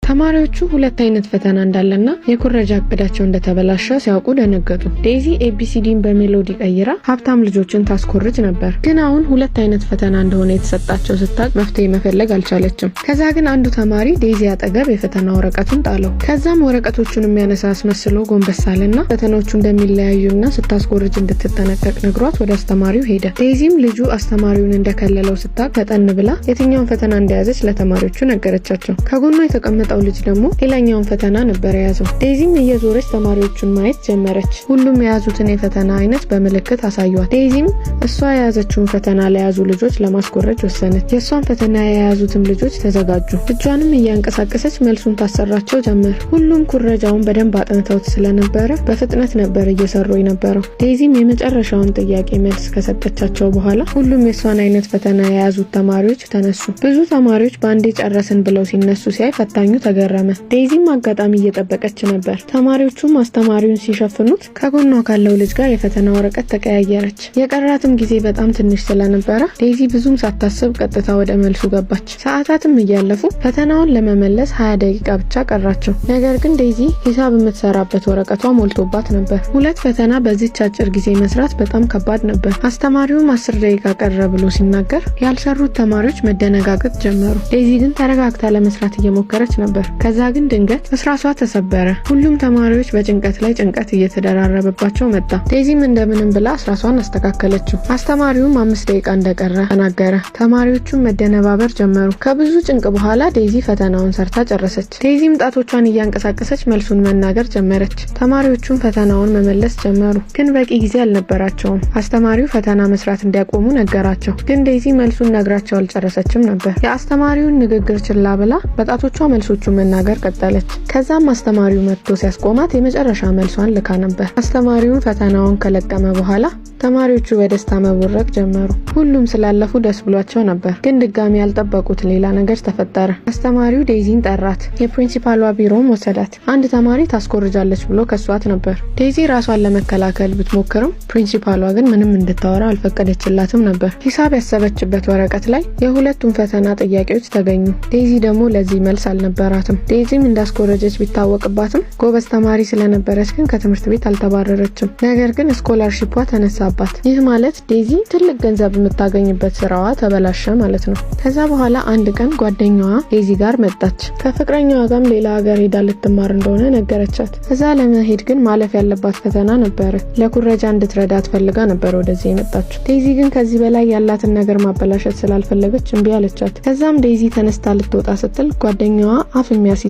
ተማሪዎቹ ሁለት አይነት ፈተና እንዳለና የኩረጃ እቅዳቸው እንደተበላሸ ሲያውቁ ደነገጡ። ዴዚ ኤቢሲዲን በሜሎዲ ቀይራ ሀብታም ልጆችን ታስኮርጅ ነበር። ግን አሁን ሁለት አይነት ፈተና እንደሆነ የተሰጣቸው ስታቅ መፍትሄ መፈለግ አልቻለችም። ከዛ ግን አንዱ ተማሪ ዴዚ አጠገብ የፈተና ወረቀቱን ጣለው። ከዛም ወረቀቶቹን የሚያነሳ አስመስሎ ጎንበስ አለና ፈተናዎቹ እንደሚለያዩና ስታስኮርጅ እንድትጠነቀቅ ነግሯት ወደ አስተማሪው ሄደ። ዴዚም ልጁ አስተማሪውን እንደከለለው ስታቅ ፈጠን ብላ የትኛውን ፈተና እንደያዘች ለተማሪዎቹ ነገረቻቸው። ከጎኗ የተቀመጠው ልጅ ደግሞ ሌላኛውን ፈተና ነበር የያዘው። ዴዚም እየዞረች ተማሪዎቹን ማየት ጀመረች። ሁሉም የያዙትን የፈተና አይነት በምልክት አሳዩአት። ዴዚም እሷ የያዘችውን ፈተና ለያዙ ልጆች ለማስኮረጅ ወሰነች። የእሷን ፈተና የያዙትም ልጆች ተዘጋጁ። እጇንም እያንቀሳቀሰች መልሱን ታሰራቸው ጀመር። ሁሉም ኩረጃውን በደንብ አጥንተውት ስለነበረ በፍጥነት ነበር እየሰሩ የነበረው። ዴዚም የመጨረሻውን ጥያቄ መልስ ከሰጠቻቸው በኋላ ሁሉም የእሷን አይነት ፈተና የያዙት ተማሪዎች ተነሱ። ብዙ ተማሪዎች በአንዴ ጨረስን ብለው ሲነሱ ሲያይ ፈታኙ ተገረመ። ዴዚም አጋጣሚ እየጠበቀች ነበር። ተማሪዎቹም አስተማሪውን ሲሸፍኑት ከጎኗ ካለው ልጅ ጋር የፈተና ወረቀት ተቀያየረች። የቀራትም ጊዜ በጣም ትንሽ ስለነበረ ዴዚ ብዙም ሳታስብ ቀጥታ ወደ መልሱ ገባች። ሰዓታትም እያለፉ ፈተናውን ለመመለስ 20 ደቂቃ ብቻ ቀራቸው። ነገር ግን ዴዚ ሂሳብ የምትሰራበት ወረቀቷ ሞልቶባት ነበር። ሁለት ፈተና በዚህች አጭር ጊዜ መስራት በጣም ከባድ ነበር። አስተማሪውም 10 ደቂቃ ቀረ ብሎ ሲናገር ያልሰሩት ተማሪዎች መደነጋገጥ ጀመሩ። ዴዚ ግን ተረጋግታ ለመስራት እየሞከረች ነበር። ከዛ ግን ድንገት እስራሷ ተሰበረ። ሁሉም ተማሪዎች በጭንቀት ላይ ጭንቀት እየተደራረበባቸው መጣ። ዴዚም እንደምንም ብላ እስራሷን አስተካከለችው። አስተማሪውም 5 ደቂቃ እንደቀረ ተናገረ። ተማሪዎቹም መደነባበር ጀመሩ። ከብዙ ጭንቅ በኋላ ዴዚ ፈተናውን ሰርታ ጨረሰች። ዴዚም ጣቶቿን እያንቀሳቀሰች መልሱን መናገር ጀመረች። ተማሪዎቹም ፈተናውን መመለስ ጀመሩ። ግን በቂ ጊዜ አልነበራቸውም። አስተማሪው ፈተና መስራት እንዲያቆሙ ነገራቸው። ግን ዴዚ መልሱን ነግራቸው አልጨረሰችም ነበር። የአስተማሪውን ንግግር ችላ ብላ በጣቶቿ መልሶቹን መናገር ቀጠለች። ከዛም አስተማሪው መጥቶ ሲያስቆማት የመጨረሻ መልሷን ልካ ነበር። አስተማሪውን ፈተናውን ከለቀመ በኋላ ተማሪዎቹ በደስታ መቦረቅ ጀመሩ። ሁሉም ስላለፉ ደስ ብሏቸው ነበር። ግን ድጋሚ ያልጠበቁት ሌላ ነገር ተፈጠረ። አስተማሪው ዴዚን ጠራት። የፕሪንሲፓሏ ቢሮም ወሰዳት። አንድ ተማሪ ታስኮርጃለች ብሎ ከሷት ነበር። ዴዚ ራሷን ለመከላከል ብትሞክርም ፕሪንሲፓሏ ግን ምንም እንድታወራ አልፈቀደችላትም ነበር። ሂሳብ ያሰበችበት ወረቀት ላይ የሁለቱም ፈተና ጥያቄዎች ተገኙ። ዴዚ ደግሞ ለዚህ መልስ አልነበራትም። ዴዚም እንዳስኮረጀች ቢታወቅባትም ጎበዝ ተማሪ ስለነበረች ግን ከትምህርት ቤት አልተባረረችም። ነገር ግን ስኮላርሺፕ ተነሳባት። ይህ ማለት ዴዚ ትልቅ ገንዘብ የምታገኝበት ስራዋ ተበላሸ ማለት ነው። ከዛ በኋላ አንድ ቀን ጓደኛዋ ዴዚ ጋር መጣች። ከፍቅረኛዋ ጋርም ሌላ ሀገር ሄዳ ልትማር እንደሆነ ነገረቻት። እዛ ለመሄድ ግን ማለፍ ያለባት ፈተና ነበር። ለኩረጃ እንድትረዳት ፈልጋ ነበር ወደዚህ የመጣችው። ዴዚ ግን ከዚህ በላይ ያላትን ነገር ማበላሸት ስላልፈለገች እምቢ አለቻት። ከዛም ዴዚ ተነስታ ልትወጣ ስትል ጓደኛዋ አፍ የሚያስ